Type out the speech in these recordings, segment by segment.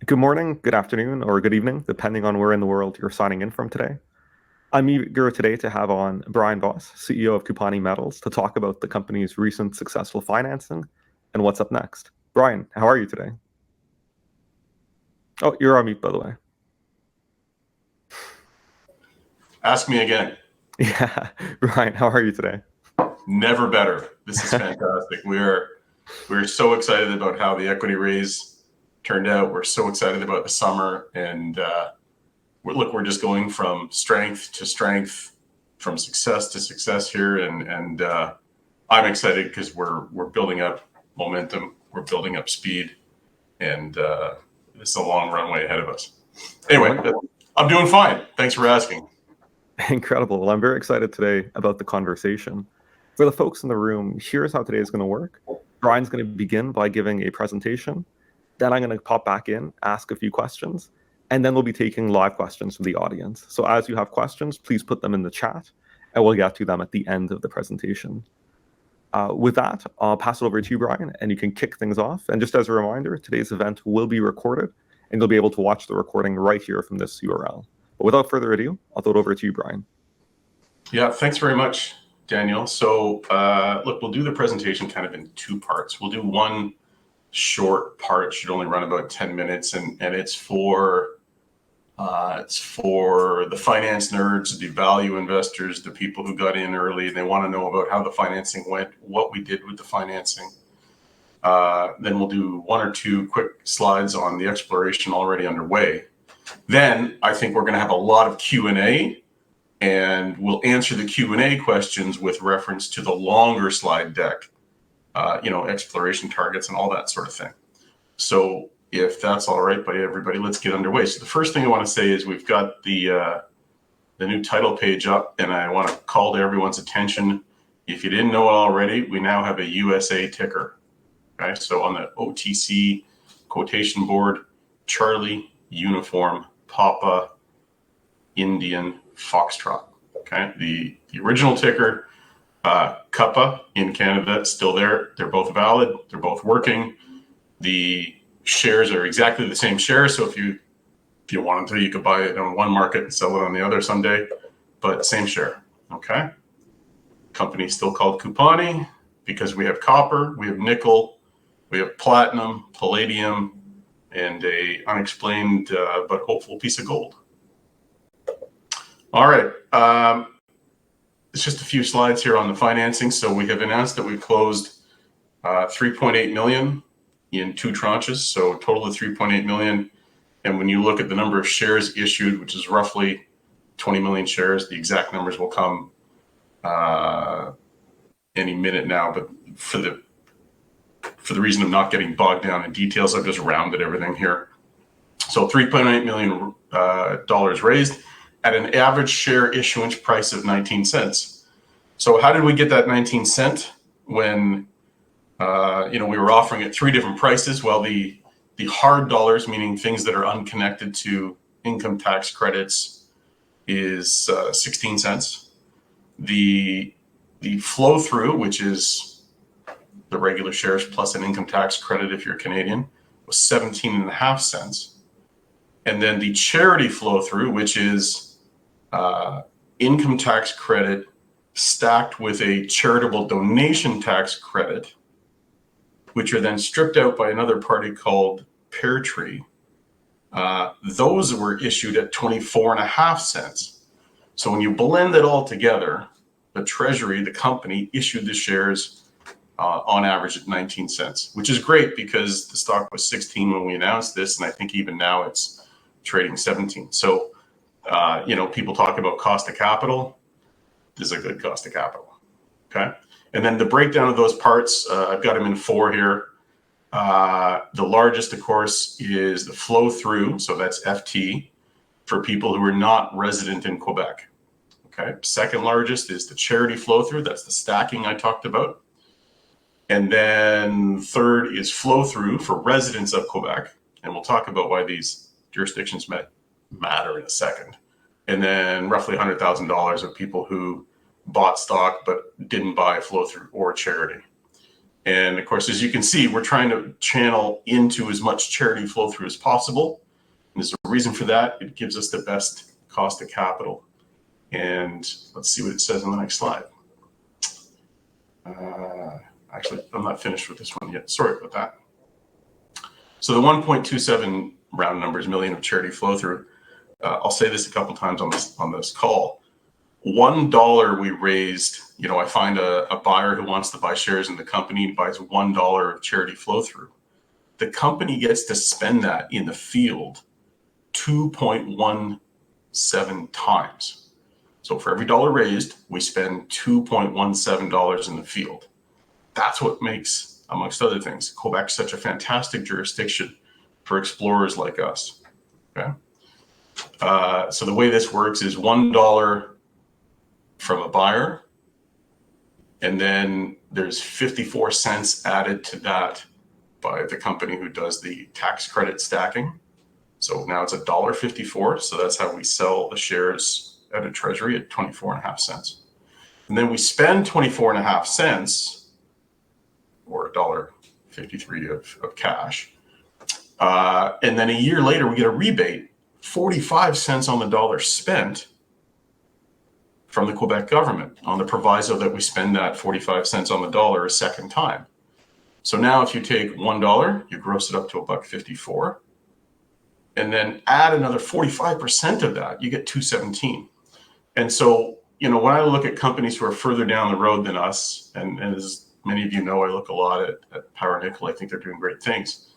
Good morning, good afternoon, or good evening, depending on where in the world you're signing in from today. I'm eager today to have on Brian Bosse, CEO of CUPANI Metals, to talk about the company's recent successful financing and what's up next. Brian, how are you today? Oh, you're on mute, by the way. Ask me again. Yeah, Brian, how are you today? Never better. This is fantastic. We're so excited about how the equity raise turned out. We're so excited about the summer, and we're just going from strength to strength, from success to success here, and I'm excited because we're building up momentum, we're building up speed, and it's a long runway ahead of us. Anyway, I'm doing fine. Thanks for asking. Incredible. Well, I'm very excited today about the conversation. For the folks in the room, here's how today is going to work. Brian's going to begin by giving a presentation. Then I'm going to pop back in, ask a few questions, and then we'll be taking live questions from the audience. So as you have questions, please put them in the chat, and we'll get to them at the end of the presentation. With that, I'll pass it over to you, Brian, and you can kick things off. And just as a reminder, today's event will be recorded, and you'll be able to watch the recording right here from this URL. But without further ado, I'll throw it over to you, Brian. Yeah, thanks very much, Daniel. So look, we'll do the presentation kind of in two parts. We'll do one short part. It should only run about 10 minutes, and it's for the finance nerds, the value investors, the people who got in early. They want to know about how the financing went, what we did with the financing. Then we'll do one or two quick slides on the exploration already underway. Then I think we're going to have a lot of Q&A, and we'll answer the Q&A questions with reference to the longer slide deck, exploration targets and all that sort of thing. So if that's all right by everybody, let's get underway. So the first thing I want to say is we've got the new title page up, and I want to call to everyone's attention. If you didn't know it already, we now have a USA ticker. Okay, so on the OTC quotation board, Charlie, Uniform, Papa, Indian, Foxtrot. Okay, the original ticker, CUPA in Canada, still there. They're both valid. They're both working. The shares are exactly the same shares. So if you wanted to, you could buy it on one market and sell it on the other someday, but same share. Okay. Company still called CUPANI because we have copper, we have nickel, we have platinum, palladium, and a unexplained but hopeful piece of gold. All right. It's just a few slides here on the financing. So we have announced that we closed 3.8 million in two tranches, so a total of 3.8 million. And when you look at the number of shares issued, which is roughly 20 million shares, the exact numbers will come any minute now. But for the reason of not getting bogged down in details, I've just rounded everything here. So $3.8 million dollars raised at an average share issuance price of 19 cents. So how did we get that 19 cent when we were offering at three different prices? Well, the hard dollars, meaning things that are unconnected to income tax credits, is 16 cents. The flow through, which is the regular shares plus an income tax credit if you're Canadian, was 17.5 cents. And then the charity flow through, which is income tax credit stacked with a charitable donation tax credit, which are then stripped out by another party called Pear Tree. Those were issued at 24.5 cents. So when you blend it all together, the Treasury, the company, issued the shares on average at 19 cents, which is great because the stock was 16 when we announced this, and I think even now it's trading 17. So, people talk about cost of capital. This is a good cost of capital. Okay. And then the breakdown of those parts, I've got them in four here. The largest, of course, is the flow through. So that's FT for people who are not resident in Quebec. Okay. Second largest is the charity flow through. That's the stacking I talked about. And then third is flow through for residents of Quebec. And we'll talk about why these jurisdictions matter in a second. And then roughly $100,000 of people who bought stock but didn't buy flow through or charity. And of course, as you can see, we're trying to channel into as much charity flow through as possible. And there's a reason for that. It gives us the best cost of capital. And let's see what it says on the next slide. Actually, I'm not finished with this one yet. Sorry about that. So the 1.27 round numbers million of charity flow through. I'll say this a couple times on this call. $1 we raised. I find a buyer who wants to buy shares in the company and buys $1 of charity flow through. The company gets to spend that in the field 2.17 times. So for every dollar raised, we spend $2.17 in the field. That's what makes, amongst other things, Quebec such a fantastic jurisdiction for explorers like us. Okay. So the way this works is $1 from a buyer, and then there's 54 cents added to that by the company who does the tax credit stacking. So now it's $1.54. So that's how we sell the shares at a treasury at 24.5 cents. And then we spend 24.5 cents, or $1.53 of cash. And then a year later, we get a rebate, 45 cents on the dollar spent from the Quebec government on the proviso that we spend that 45 cents on the dollar a second time. So now if you take $1, you gross it up to $1.54, and then add another 45% of that, you get $2.17. And so, when I look at companies who are further down the road than us, and as many of you know, I look a lot at Power Nickel. I think they're doing great things.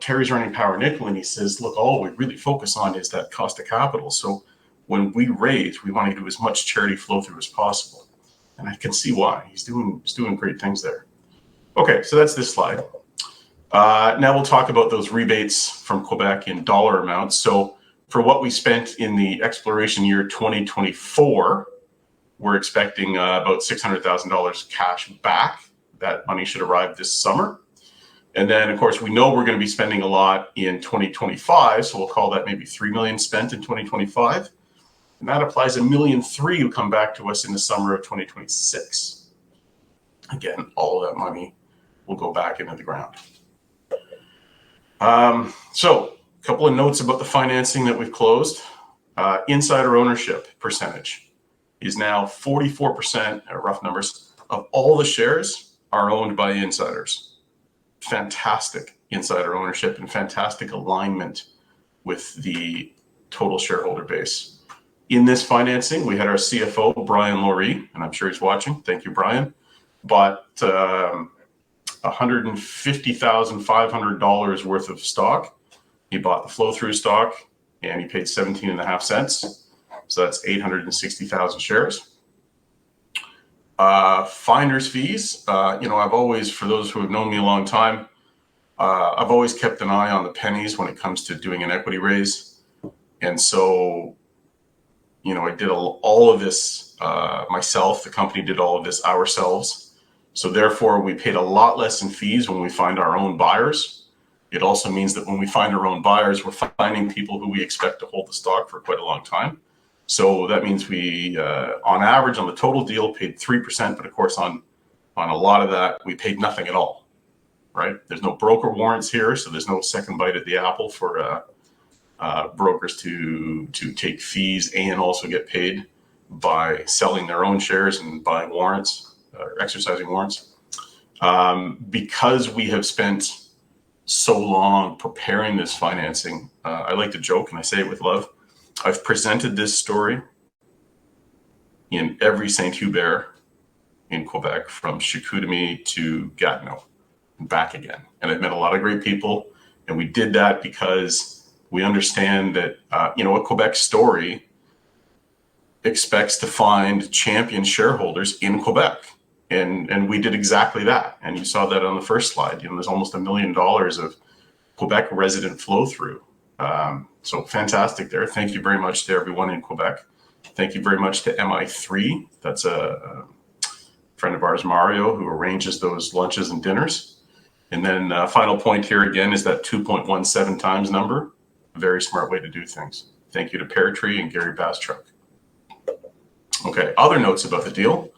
Terry's running Power Nickel, and he says, look, all we really focus on is that cost of capital. So when we raise, we want to do as much charity flow through as possible. And I can see why. He's doing great things there. Okay, so that's this slide. Now we'll talk about those rebates from Quebec in dollar amounts. So for what we spent in the exploration year 2024, we're expecting about $600,000 cash back. That money should arrive this summer. And then, of course, we know we're going to be spending a lot in 2025, so we'll call that maybe $3 million spent in 2025. And that applies $1.3 million to come back to us in the summer of 2026. Again, all of that money will go back into the ground. So a couple of notes about the financing that we've closed. Insider ownership percentage is now 44%, rough numbers, of all the shares are owned by insiders. Fantastic insider ownership and fantastic alignment with the total shareholder base. In this financing, we had our CFO, Brian Bosse, and I'm sure he's watching. Thank you, Brian. Bought $150,500 worth of stock. He bought the flow-through stock, and he paid 17.5 cents. So that's 860,000 shares. Finder's fees. I've always, for those who have known me a long time, I've always kept an eye on the pennies when it comes to doing an equity raise. And so, I did all of this myself. The company did all of this ourselves. So therefore, we paid a lot less in fees when we find our own buyers. It also means that when we find our own buyers, we're finding people who we expect to hold the stock for quite a long time. So that means we, on average, on the total deal, paid 3%. But of course, on a lot of that, we paid nothing at all, right? There's no broker warrants here, so there's no second bite at the apple for brokers to take fees and also get paid by selling their own shares and buying warrants or exercising warrants. Because we have spent so long preparing this financing, I like to joke, and I say it with love, I've presented this story in every Saint-Hubert in Quebec, from Chicoutimi to Gatineau and back again. And I've met a lot of great people, and we did that because we understand that, a Quebec story expects to find champion shareholders in Quebec. And we did exactly that. And you saw that on the first slide. There's almost $1 million of Quebec resident flow through. So fantastic there. Thank you very much to everyone in Quebec. Thank you very much to MI3. That's a friend of ours, Mario, who arranges those lunches and dinners. And then final point here again is that 2.17 times number. A very smart way to do things. Thank you to Pear Tree and Gary Bastruk. Okay, other notes about the deal.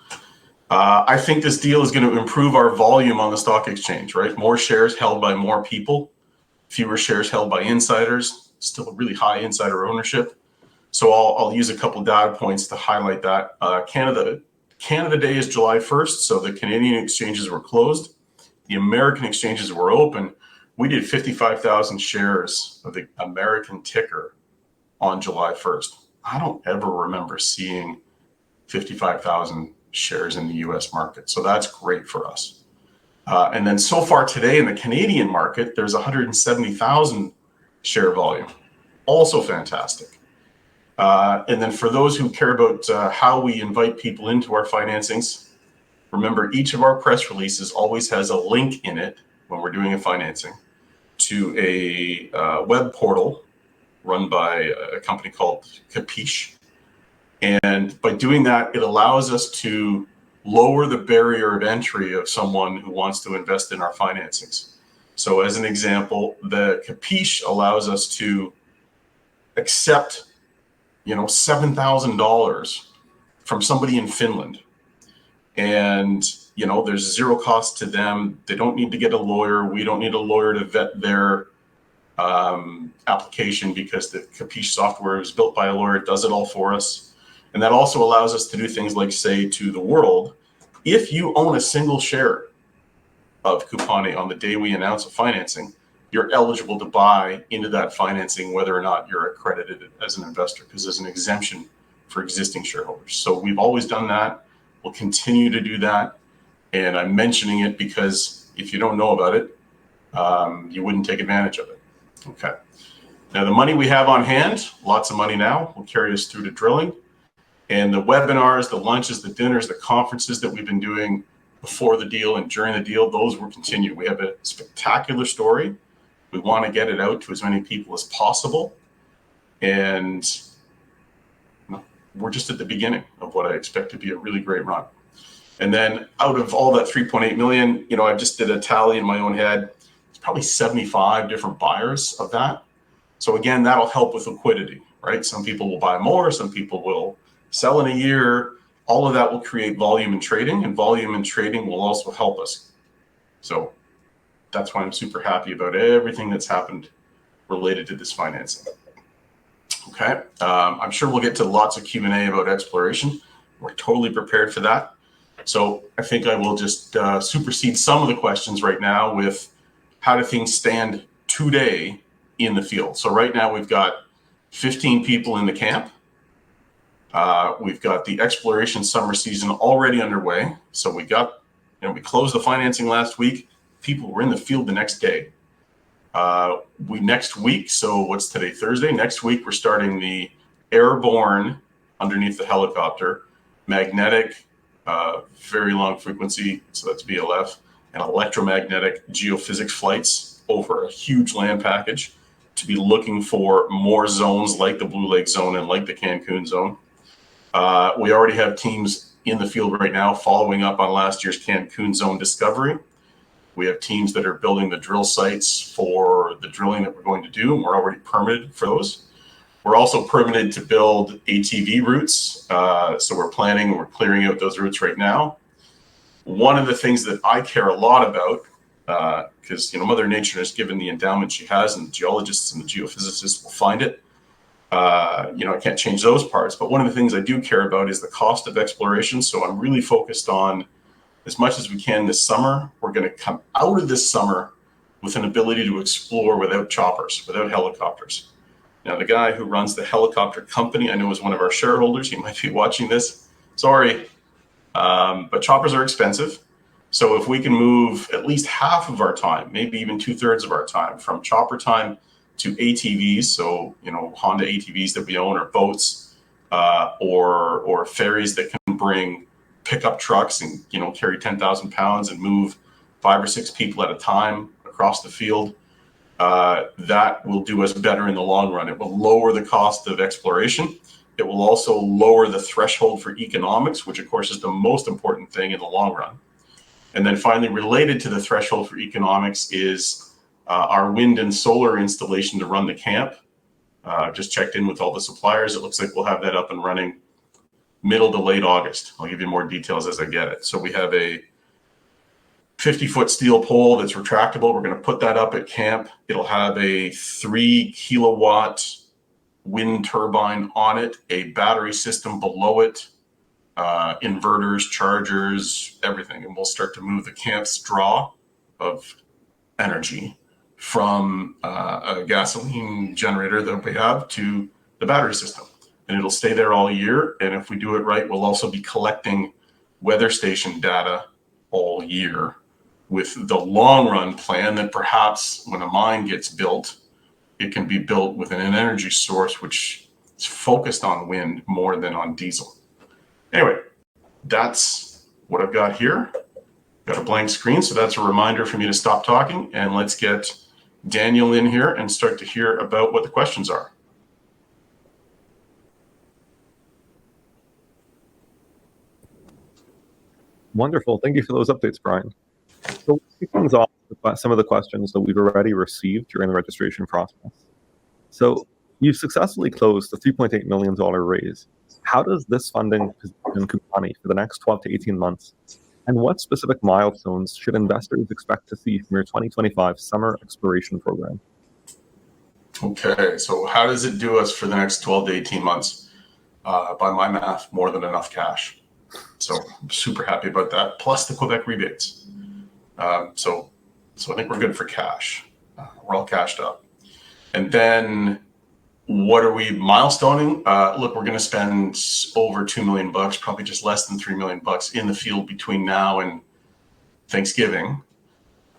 I think this deal is going to improve our volume on the stock exchange, right? More shares held by more people, fewer shares held by insiders, still a really high insider ownership. So I'll use a couple data points to highlight that. Canada Day is July 1st, so the Canadian exchanges were closed. The American exchanges were open. We did 55,000 shares of the American ticker on July 1st. I don't ever remember seeing 55,000 shares in the US market. So that's great for us. And then so far today in the Canadian market, there's 170,000 share volume. Also fantastic. And then for those who care about how we invite people into our financings, remember each of our press releases always has a link in it when we're doing a financing to a web portal run by a company called CUPANI. And by doing that, it allows us to lower the barrier of entry of someone who wants to invest in our financings. So as an example, the CUPANI allows us to accept, $7,000 from somebody in Finland. And, there's zero cost to them. They don't need to get a lawyer. We don't need a lawyer to vet their application because the CUPANI software is built by a lawyer. It does it all for us. And that also allows us to do things like say to the world, if you own a single share of CUPANI on the day we announce a financing, you're eligible to buy into that financing whether or not you're accredited as an investor, because there's an exemption for existing shareholders. So we've always done that. We'll continue to do that. And I'm mentioning it because if you don't know about it, you wouldn't take advantage of it. Okay. Now the money we have on hand, lots of money now, will carry us through to drilling. And the webinars, the lunches, the dinners, the conferences that we've been doing before the deal and during the deal, those will continue. We have a spectacular story. We want to get it out to as many people as possible. And we're just at the beginning of what I expect to be a really great run. And then out of all that 3.8 million, I just did a tally in my own head. It's probably 75 different buyers of that. So again, that'll help with liquidity, right? Some people will buy more, some people will sell in a year. All of that will create volume in trading, and volume in trading will also help us. So that's why I'm super happy about everything that's happened related to this financing. Okay, I'm sure we'll get to lots of Q&A about exploration. We're totally prepared for that. So I think I will just supersede some of the questions right now with how do things stand today in the field. So right now we've got 15 people in the camp. We've got the exploration summer season already underway. So we closed the financing last week. People were in the field the next day. Next week, so what's today, Thursday? Next week, we're starting the airborne, underneath the helicopter, magnetic, very long frequency, so that's VLF, and electromagnetic geophysics flights over a huge land package to be looking for more zones like the Blue Lake Zone and like the Cancun Zone. We already have teams in the field right now following up on last year's Cancun Zone discovery. We have teams that are building the drill sites for the drilling that we're going to do, and we're already permitted for those. We're also permitted to build ATV routes, so we're planning and we're clearing out those routes right now. One of the things that I care a lot about, because Mother Nature has given the endowment she has, and the geologists and the geophysicists will find it. I can't change those parts, but one of the things I do care about is the cost of exploration. So I'm really focused on, as much as we can this summer, we're going to come out of this summer with an ability to explore without choppers, without helicopters. Now, the guy who runs the helicopter company, I know is one of our shareholders. He might be watching this. Sorry, but choppers are expensive. So if we can move at least half of our time, maybe even 2/3 of our time, from chopper time to ATVs, so Honda ATVs that we own, or boats, or ferries that can bring pickup trucks and carry 10,000 pounds and move 5 or 6 people at a time across the field, that will do us better in the long run. It will lower the cost of exploration. It will also lower the threshold for economics, which of course is the most important thing in the long run. And then finally, related to the threshold for economics is our wind and solar installation to run the camp. Just checked in with all the suppliers. It looks like we'll have that up and running middle to late August. I'll give you more details as I get it. So we have a 50-foot steel pole that's retractable. We're going to put that up at camp. It'll have a 3 kilowatt wind turbine on it, a battery system below it, inverters, chargers, everything. And we'll start to move the camp's draw of energy from a gasoline generator that we have to the battery system. And it'll stay there all year. And if we do it right, we'll also be collecting weather station data all year, with the long run plan that perhaps when a mine gets built, it can be built with an energy source which is focused on wind more than on diesel. Anyway, that's what I've got here. Got a blank screen, so that's a reminder for me to stop talking, and let's get Daniel in here and start to hear about what the questions are. Wonderful. Thank you for those updates, Brian. So let's kick things off with some of the questions that we've already received during the registration process. So you've successfully closed the $3.8 million raise. How does this funding position CUPANI for the next 12 to 18 months? And what specific milestones should investors expect to see from your 2025 summer exploration program? Okay, so how does it do us for the next 12 to 18 months? By my math, more than enough cash. So I'm super happy about that, plus the Quebec rebates. So I think we're good for cash. We're all cashed up. And then what are we milestoning? Look, we're going to spend over $2 million, probably just less than $3 million in the field between now and Thanksgiving.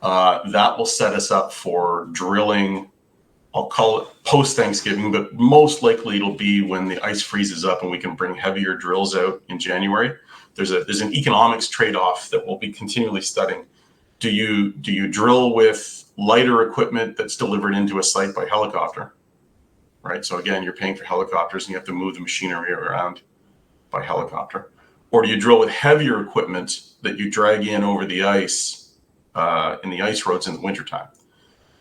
That will set us up for drilling. I'll call it post-Thanksgiving, but most likely it'll be when the ice freezes up and we can bring heavier drills out in January. There's an economics trade-off that we'll be continually studying. Do you drill with lighter equipment that's delivered into a site by helicopter? Right. So again, you're paying for helicopters and you have to move the machinery around by helicopter. Or do you drill with heavier equipment that you drag in over the ice in the ice roads in the wintertime?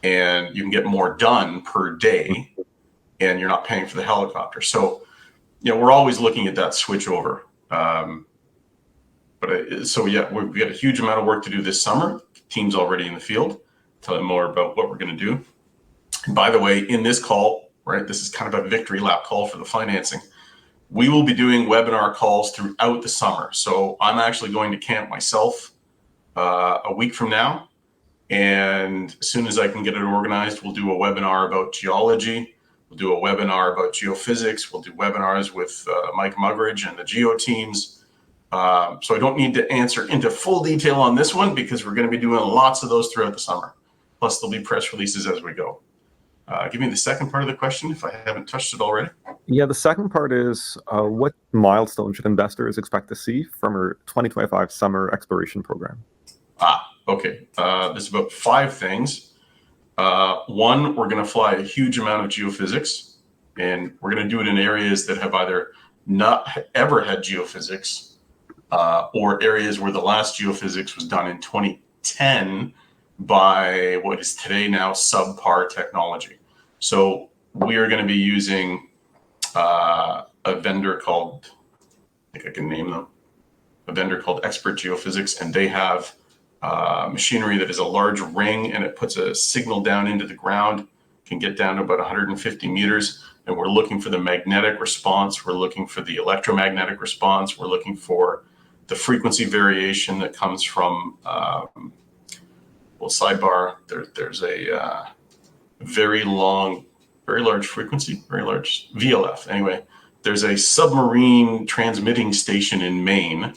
And you can get more done per day and you're not paying for the helicopter. So, we're always looking at that switch over. So we've got a huge amount of work to do this summer. Team's already in the field. Tell you more about what we're going to do. And by the way, in this call, right, this is kind of a victory lap call for the financing. We will be doing webinar calls throughout the summer. So I'm actually going to camp myself a week from now. And as soon as I can get it organized, we'll do a webinar about geology. We'll do a webinar about geophysics. We'll do webinars with Mike Muggeridge and the geo teams. So I don't need to answer into full detail on this one because we're going to be doing lots of those throughout the summer. Plus there'll be press releases as we go. Give me the second part of the question if I haven't touched it already. Yeah, the second part is what milestone should investors expect to see from our 2025 summer exploration program? Okay. There's about 5 things. One, we're going to fly a huge amount of geophysics, and we're going to do it in areas that have either not ever had geophysics or areas where the last geophysics was done in 2010 by what is today now subpar technology. So we are going to be using a vendor called, I think I can name them, a vendor called Expert Geophysics, and they have machinery that is a large ring and it puts a signal down into the ground, can get down to about 150 meters. And we're looking for the magnetic response. We're looking for the electromagnetic response. We're looking for the frequency variation that comes from, sidebar, there's a very large frequency, very large VLF. Anyway, there's a submarine transmitting station in Maine,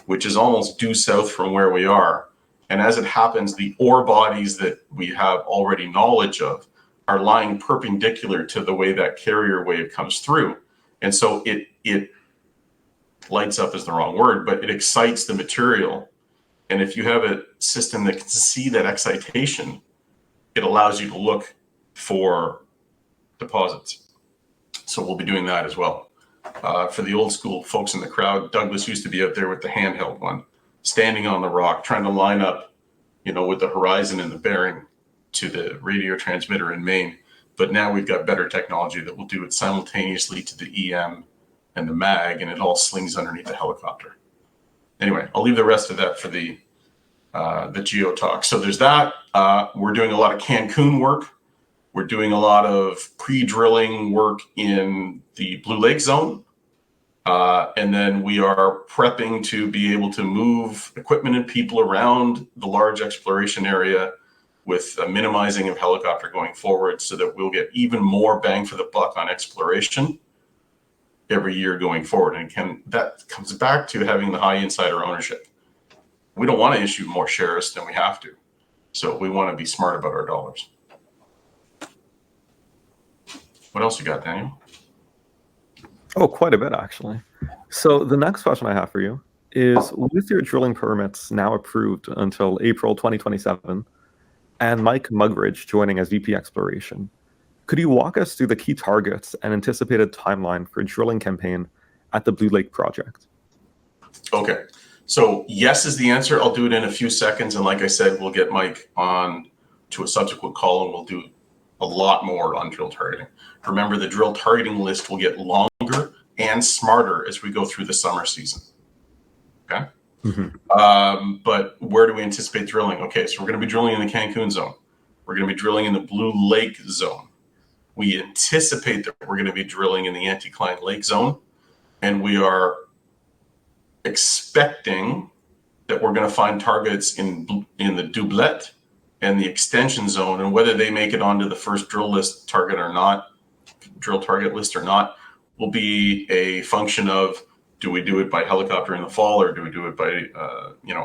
which is almost due south from where we are. And as it happens, the ore bodies that we have already knowledge of are lying perpendicular to the way that carrier wave comes through. And so it lights up is the wrong word, but it excites the material. And if you have a system that can see that excitation, it allows you to look for deposits. So we'll be doing that as well. For the old school folks in the crowd, Douglas used to be out there with the handheld one, standing on the rock, trying to line up, with the horizon and the bearing to the radio transmitter in Maine. But now we've got better technology that will do it simultaneously to the EM and the mag, and it all slings underneath the helicopter. Anyway, I'll leave the rest of that for the geo talk. So there's that. We're doing a lot of Cancun work. We're doing a lot of pre-drilling work in the Blue Lake zone. And then we are prepping to be able to move equipment and people around the large exploration area with a minimizing of helicopter going forward, so that we'll get even more bang for the buck on exploration every year going forward. And that comes back to having the high insider ownership. We don't want to issue more shares than we have to. So we want to be smart about our dollars. What else you got, Daniel? Oh, quite a bit, actually. So the next question I have for you is, with your drilling permits now approved until April 2027, and Mike Mugridge joining as VP Exploration, could you walk us through the key targets and anticipated timeline for a drilling campaign at the Blue Lake project? Okay. So yes is the answer. I'll do it in a few seconds. And like I said, we'll get Mike on to a subsequent call, and we'll do a lot more on drill targeting. Remember, the drill targeting list will get longer and smarter as we go through the summer season. Okay. Mm-hmm. But where do we anticipate drilling? Okay, so we're going to be drilling in the Cancun zone. We're going to be drilling in the Blue Lake zone. We anticipate that we're going to be drilling in the Anticline Lake zone, and we are expecting that we're going to find targets in the Doublet and the extension zone, and whether they make it onto the first drill target list or not, will be a function of, do we do it by helicopter in the fall, or do we do it by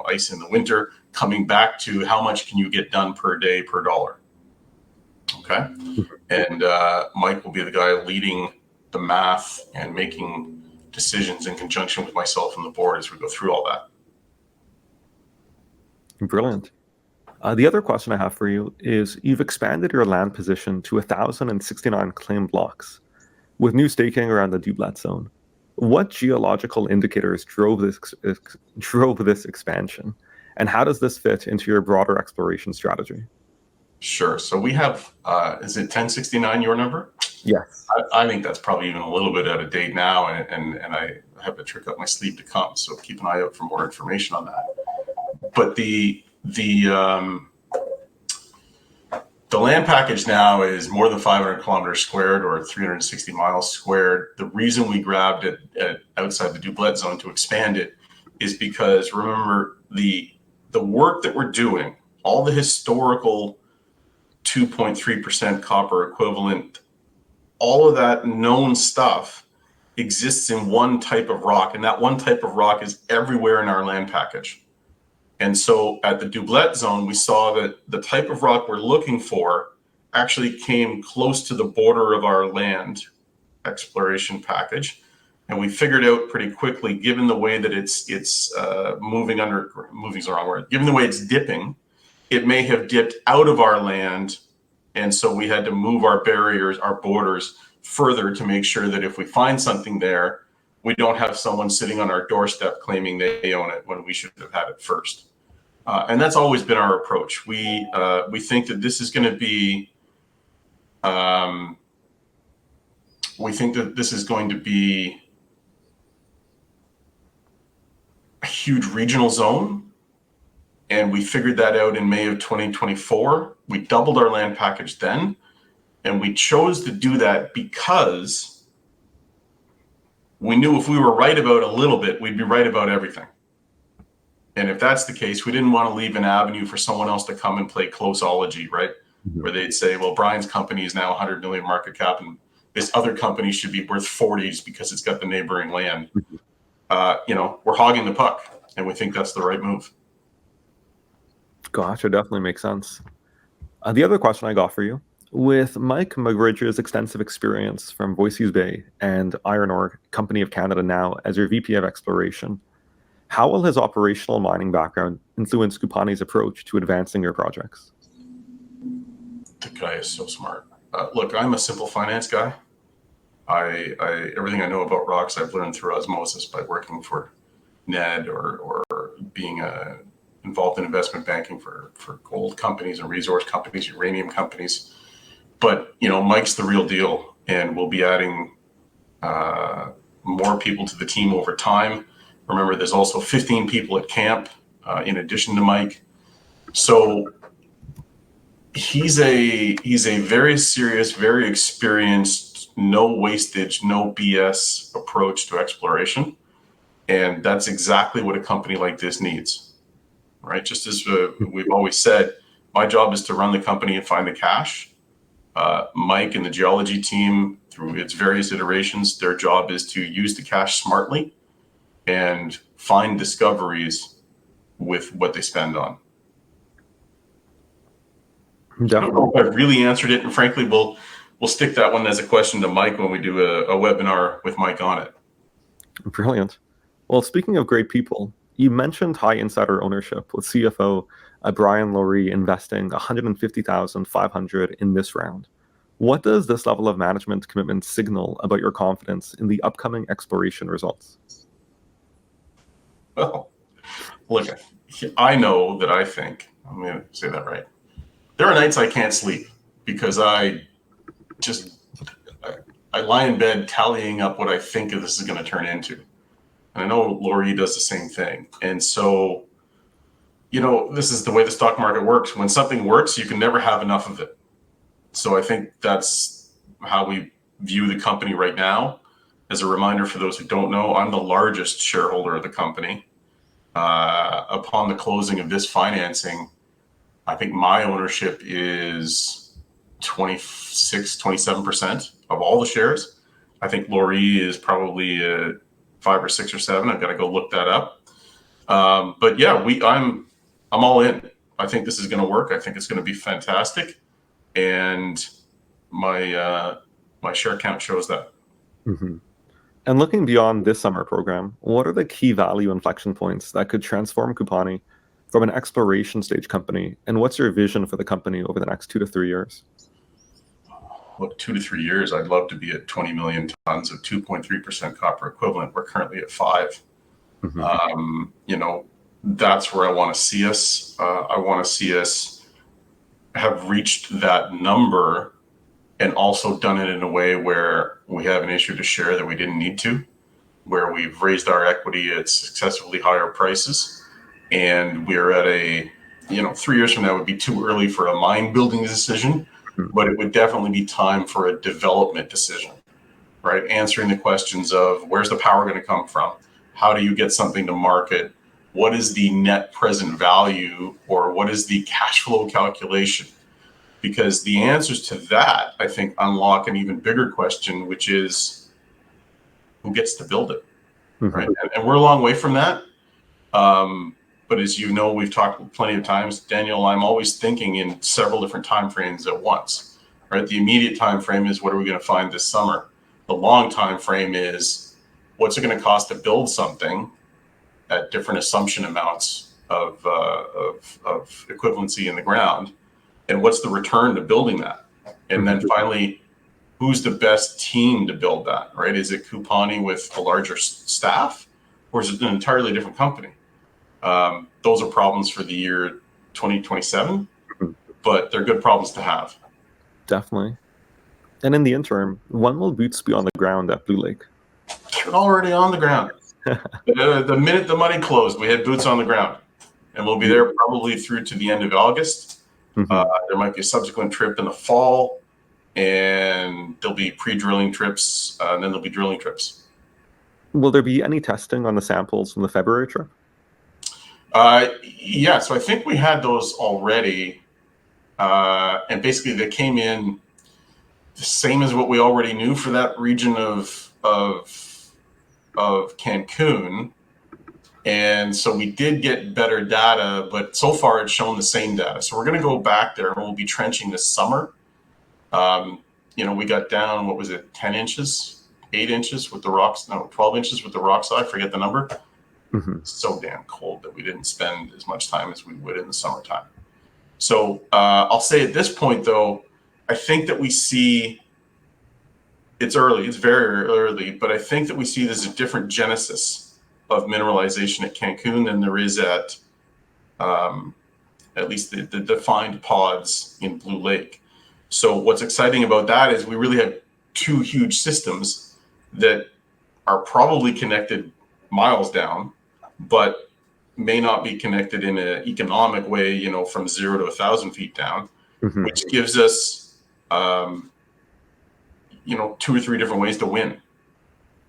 ice in the winter? Coming back to how much can you get done per day per dollar? Okay, and Mike will be the guy leading the math and making decisions in conjunction with myself and the board as we go through all that. Brilliant. The other question I have for you is, you've expanded your land position to 1,069 claim blocks with new staking around the Doublet zone. What geological indicators drove this expansion, and how does this fit into your broader exploration strategy? Sure. So we have, is it 1069 your number? Yes. I think that's probably even a little bit out of date now, and I have a trick up my sleeve to come. So keep an eye out for more information on that. But the land package now is more than 500 kilometers squared, or 360 miles squared. The reason we grabbed it outside the Doublet zone to expand it is because, remember, the work that we're doing, all the historical 2.3% copper equivalent, all of that known stuff exists in one type of rock, and that one type of rock is everywhere in our land package. And so at the Doublet zone, we saw that the type of rock we're looking for actually came close to the border of our land exploration package. And we figured out pretty quickly, given the way that it's moving is the wrong word, given the way it's dipping, it may have dipped out of our land. And so we had to move our barriers, our borders further, to make sure that if we find something there, we don't have someone sitting on our doorstep claiming they own it when we should have had it first. And that's always been our approach. We think that this is going to be, a huge regional zone. And we figured that out in May of 2024. We doubled our land package then. And we chose to do that because we knew if we were right about a little bit, we'd be right about everything. And if that's the case, we didn't want to leave an avenue for someone else to come and play closeology, right? Mm-hmm. Where they'd say, well, Brian's company is now 100 million market cap, and this other company should be worth 40s because it's got the neighboring land. Mm-hmm. We're hogging the puck, and we think that's the right move. Gotcha, definitely makes sense. The other question I got for you, with Mike Mugridge's extensive experience from Voisey's Bay and Iron Ore Company of Canada now as your VP of Exploration, how will his operational mining background influence CUPANI's approach to advancing your projects? The guy is so smart. Look, I'm a simple finance guy. Everything I know about rocks I've learned through osmosis by working for Ned or being involved in investment banking for gold companies and resource companies, uranium companies. But Mike's the real deal, and we'll be adding more people to the team over time. Remember, there's also 15 people at camp in addition to Mike. So he's a very serious, very experienced, no wastage, no BS approach to exploration. And that's exactly what a company like this needs, right? Just as we've always said, my job is to run the company and find the cash. Mike and the geology team, through its various iterations, their job is to use the cash smartly and find discoveries with what they spend on. Definitely. I don't know if I've really answered it, and frankly, we'll stick that one as a question to Mike when we do a webinar with Mike on it. Brilliant. Well, speaking of great people, you mentioned high insider ownership with CFO Brian Bosse investing $150,500 in this round. What does this level of management commitment signal about your confidence in the upcoming exploration results? Well, look, I know that I think, I'm going to say that right. There are nights I can't sleep because I lie in bed tallying up what I think this is going to turn into. And I know Laurie does the same thing. And so, this is the way the stock market works. When something works, you can never have enough of it. So I think that's how we view the company right now. As a reminder for those who don't know, I'm the largest shareholder of the company. Upon the closing of this financing, I think my ownership is 27% of all the shares. I think Laurie is probably 5 or 6 or 7. I've got to go look that up. But yeah, I'm all in. I think this is going to work. I think it's going to be fantastic, and my share count shows that. Mm-hmm. And looking beyond this summer program, what are the key value inflection points that could transform CUPANI from an exploration stage company? And what's your vision for the company over the next 2 to 3 years? Look, 2 to 3 years, I'd love to be at 20 million tons of 2.3% copper equivalent. We're currently at 5. Mm-hmm. That's where I want to see us. I want to see us have reached that number and also done it in a way where we haven't issued a share that we didn't need to, where we've raised our equity at successively higher prices. And we're at 3 years from now would be too early for a mine building decision, but it would definitely be time for a development decision, right? Answering the questions of where's the power going to come from? How do you get something to market? What is the net present value, or what is the cash flow calculation? Because the answers to that, I think, unlock an even bigger question, which is who gets to build it, right? And we're a long way from that. But as you know, we've talked plenty of times, Daniel, I'm always thinking in several different time frames at once, right? The immediate time frame is what are we going to find this summer? The long time frame is what's it going to cost to build something at different assumption amounts of equivalency in the ground, and what's the return to building that? And then finally, who's the best team to build that, right? Is it CUPANI with a larger staff, or is it an entirely different company? Those are problems for the year 2027, but they're good problems to have. Definitely. And in the interim, when will boots be on the ground at Blue Lake? They're already on the ground. The minute the money closed, we had boots on the ground, and we'll be there probably through to the end of August. There might be a subsequent trip in the fall, and there'll be pre-drilling trips, and then there'll be drilling trips. Will there be any testing on the samples from the February trip? Yeah, so I think we had those already, and basically they came in the same as what we already knew for that region of Cancun. And so we did get better data, but so far it's shown the same data. So we're going to go back there and we'll be trenching this summer. We got down, 10 inches, 8 inches with the rocks, 12 inches with the rocks. I forget the number. It's so damn cold that we didn't spend as much time as we would in the summertime. So I'll say at this point, though, I think that we see, it's early, it's very early, but I think that we see there's a different genesis of mineralization at Cancun than there is at least the defined pods in Blue Lake. So what's exciting about that is we really have two huge systems that are probably connected miles down, but may not be connected in an economic way, you know, from 0 to 1,000 feet down, which gives us, you know, 2 or 3 different ways to win,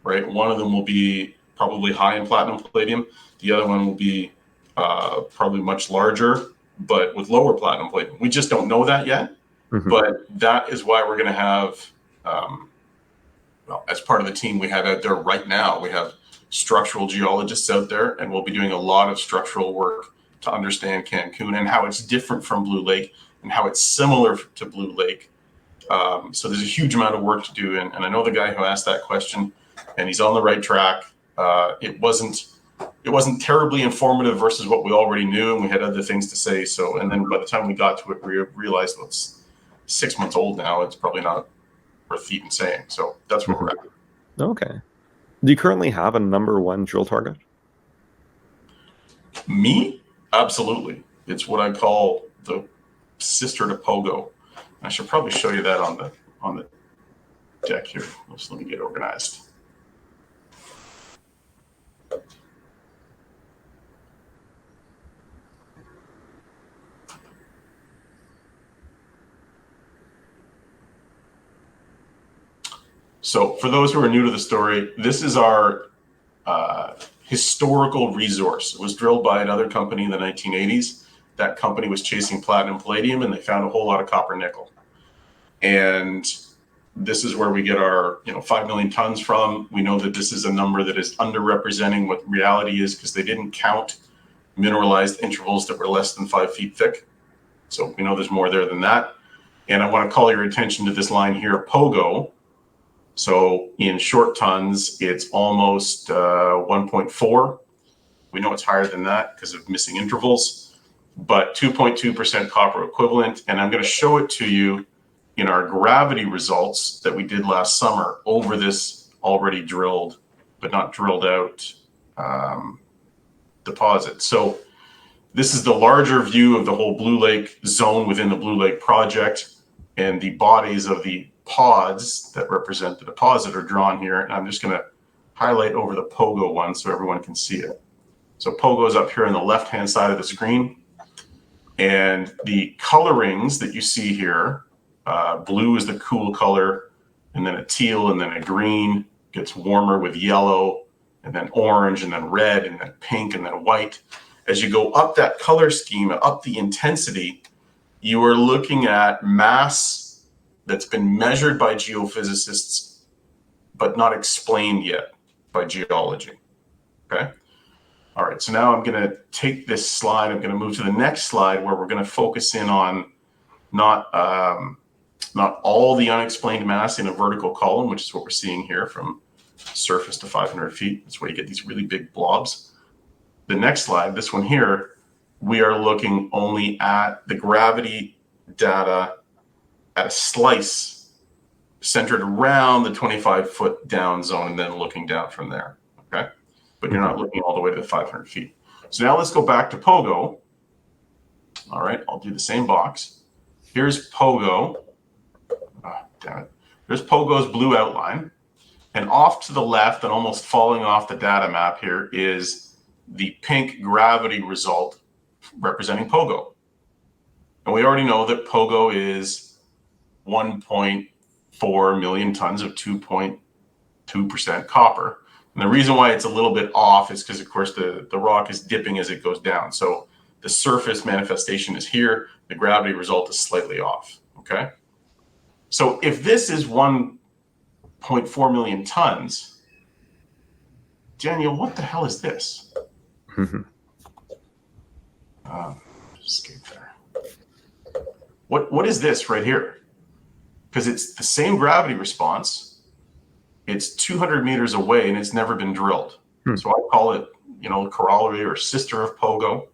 right? One of them will be probably high in platinum palladium. The other one will be probably much larger, but with lower platinum palladium. We just don't know that yet, but that is why we're going to have, well, as part of the team we have out there right now, we have structural geologists out there, and we'll be doing a lot of structural work to understand Cancun and how it's different from Blue Lake and how it's similar to Blue Lake. So there's a huge amount of work to do, and I know the guy who asked that question, and he's on the right track. It wasn't terribly informative versus what we already knew, and we had other things to say. So, and then by the time we got to it, we realized, well, it's 6 months old now. It's probably not worth even saying. So that's where we're at. Okay. Do you currently have a number one drill target? Me? Absolutely. It's what I call the sister to Pogo. I should probably show you that on the deck here. Just let me get organized. So for those who are new to the story, this is our historical resource. It was drilled by another company in the 1980s. That company was chasing platinum palladium, and they found a whole lot of copper nickel. And this is where we get our 5 million tons from. We know that this is a number that is underrepresenting what reality is because they didn't count mineralized intervals that were less than 5 feet thick. So we know there's more there than that. And I want to call your attention to this line here, Pogo. So in short tons, it's almost 1.4. We know it's higher than that because of missing intervals, but 2.2% copper equivalent. And I'm going to show it to you in our gravity results that we did last summer over this already drilled, but not drilled out deposit. So this is the larger view of the whole Blue Lake zone within the Blue Lake project, and the bodies of the pods that represent the deposit are drawn here. And I'm just going to highlight over the Pogo one so everyone can see it. So Pogo is up here on the left-hand side of the screen. And the colorings that you see here, blue is the cool color, and then a teal, and then a green, gets warmer with yellow, and then orange, and then red, and then pink, and then white. As you go up that color scheme, up the intensity, you are looking at mass that's been measured by geophysicists, but not explained yet by geology, okay? All right, so now I'm gonna take this slide, I'm gonna move to the next slide where we're gonna focus in on not all the unexplained mass in a vertical column, which is what we're seeing here from surface to 500 feet. That's where you get these really big blobs. The next slide, this one here, we are looking only at the gravity data at a slice centered around the 25-foot down zone and then looking down from there, okay? But you're not looking all the way to the 500 feet. So now let's go back to Pogo. All right, I'll do the same box. Here's Pogo. Damn it. There's Pogo's blue outline. And off to the left and almost falling off the data map here is the pink gravity result representing Pogo. And we already know that Pogo is 1.4 million tons of 2.2% copper. And the reason why it's a little bit off is because, of course, the rock is dipping as it goes down. So the surface manifestation is here. The gravity result is slightly off, okay? So if this is 1.4 million tons, Daniel, what the hell is this? Escape there. What is this right here? Because it's the same gravity response. It's 200 meters away and it's never been drilled. So I call it, corollary or sister of Pogo.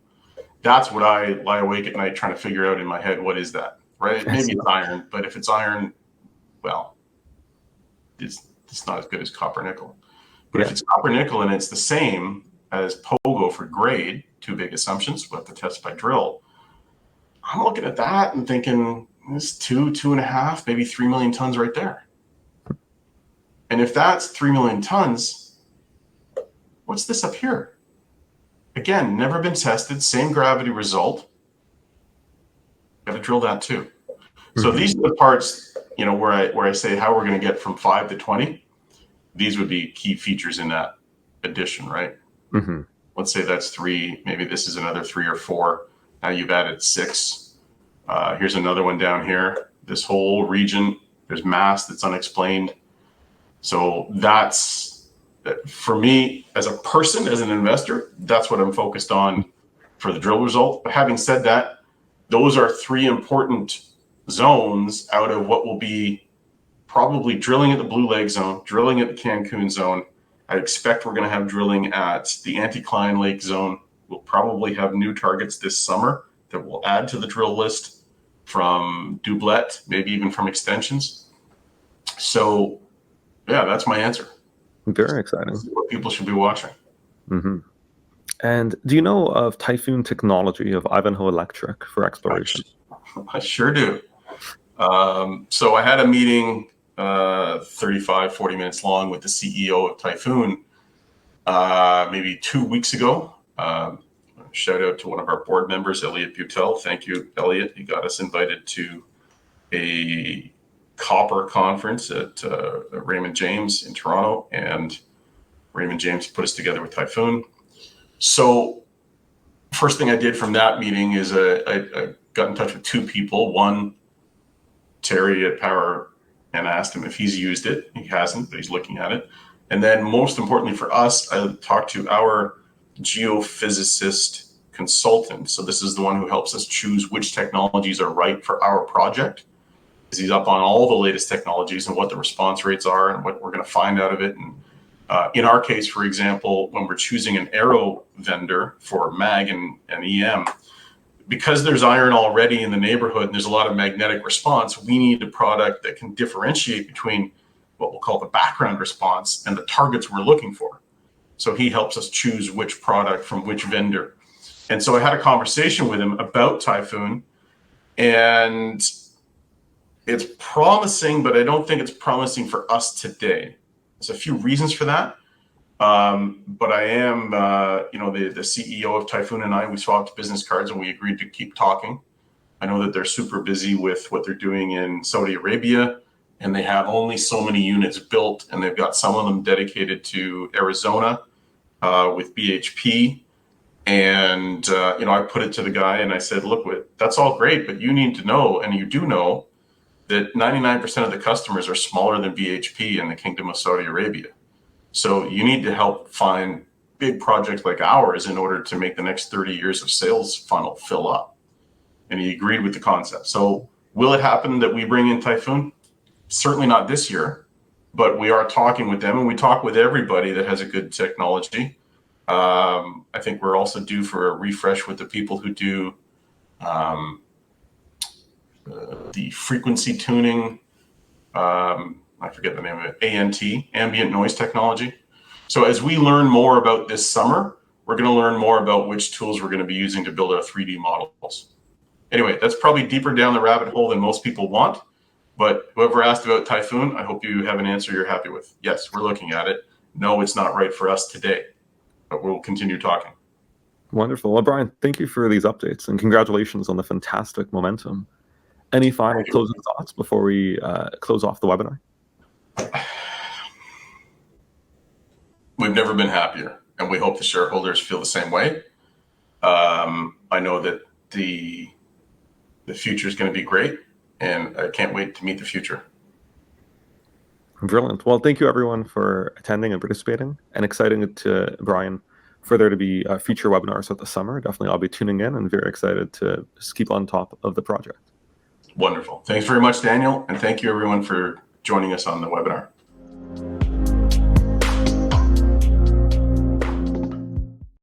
That's what I lie awake at night trying to figure out in my head. What is that, right? Maybe it's iron, but if it's iron, well, it's not as good as copper nickel. But if it's copper nickel and it's the same as Pogo for grade, two big assumptions, we'll have to test by drill. I'm looking at that and thinking, this 2.5, maybe 3 million tons right there. And if that's 3 million tons, what's this up here? Again, never been tested, same gravity result. Got to drill that too. So these are the parts, you know, where I say how we're going to get from 5 to 20. These would be key features in that addition, right? Let's say that's 3. Maybe this is another 3 or 4. Now you've added 6. Here's another one down here. This whole region, there's mass that's unexplained. So that's, for me as a person, as an investor, that's what I'm focused on for the drill result. But having said that, those are 3 important zones out of what will be probably drilling at the Blue Lake zone, drilling at the Cancun zone. I expect we're going to have drilling at the Anticline Lake zone. We'll probably have new targets this summer that will add to the drill list from doublet, maybe even from extensions. So yeah, that's my answer. Very exciting. What people should be watching. And do you know of Typhoon technology of Ivanhoe Electric for exploration? I sure do. So I had a meeting 35, 40 minutes long with the CEO of Typhoon maybe 2 weeks ago. Shout out to one of our board members, Elliot Butel. Thank you, Elliot. He got us invited to a copper conference at Raymond James in Toronto, and Raymond James put us together with Typhoon. So first thing I did from that meeting is I got in touch with 2 people. One, Terry at Power, and I asked him if he's used it. He hasn't, but he's looking at it. And then most importantly for us, I talked to our geophysicist consultant. So this is the one who helps us choose which technologies are right for our project. He's up on all the latest technologies and what the response rates are and what we're going to find out of it. And in our case, for example, when we're choosing an aero vendor for mag and EM, because there's iron already in the neighborhood and there's a lot of magnetic response, we need a product that can differentiate between what we'll call the background response and the targets we're looking for. So he helps us choose which product from which vendor. And so I had a conversation with him about Typhoon, and it's promising, but I don't think it's promising for us today. There's a few reasons for that. But I am, the CEO of Typhoon and I, we swapped business cards and we agreed to keep talking. I know that they're super busy with what they're doing in Saudi Arabia, and they have only so many units built, and they've got some of them dedicated to Arizona with BHP. And, I put it to the guy and I said, look, that's all great, but you need to know, and you do know, that 99% of the customers are smaller than BHP in the Kingdom of Saudi Arabia. So you need to help find big projects like ours in order to make the next 30 years of sales funnel fill up. And he agreed with the concept. So will it happen that we bring in Typhoon? Certainly not this year, but we are talking with them, and we talk with everybody that has a good technology. I think we're also due for a refresh with the people who do the frequency tuning, I forget the name of it, ANT, ambient noise technology. So as we learn more about this summer, we're going to learn more about which tools we're going to be using to build our 3D models. Anyway, that's probably deeper down the rabbit hole than most people want, but whoever asked about Typhoon, I hope you have an answer you're happy with. Yes, we're looking at it. No, it's not right for us today, but we'll continue talking. Wonderful. Well, Brian, thank you for these updates, and congratulations on the fantastic momentum. Any final closing thoughts before we close off the webinar? We've never been happier, and we hope the shareholders feel the same way. I know that the future is going to be great, and I can't wait to meet the future. Brilliant. Well, thank you everyone for attending and participating, and exciting to Brian for there to be future webinars at the summer. Definitely I'll be tuning in and very excited to just keep on top of the project. Wonderful. Thanks very much, Daniel, and thank you everyone for joining us on the webinar.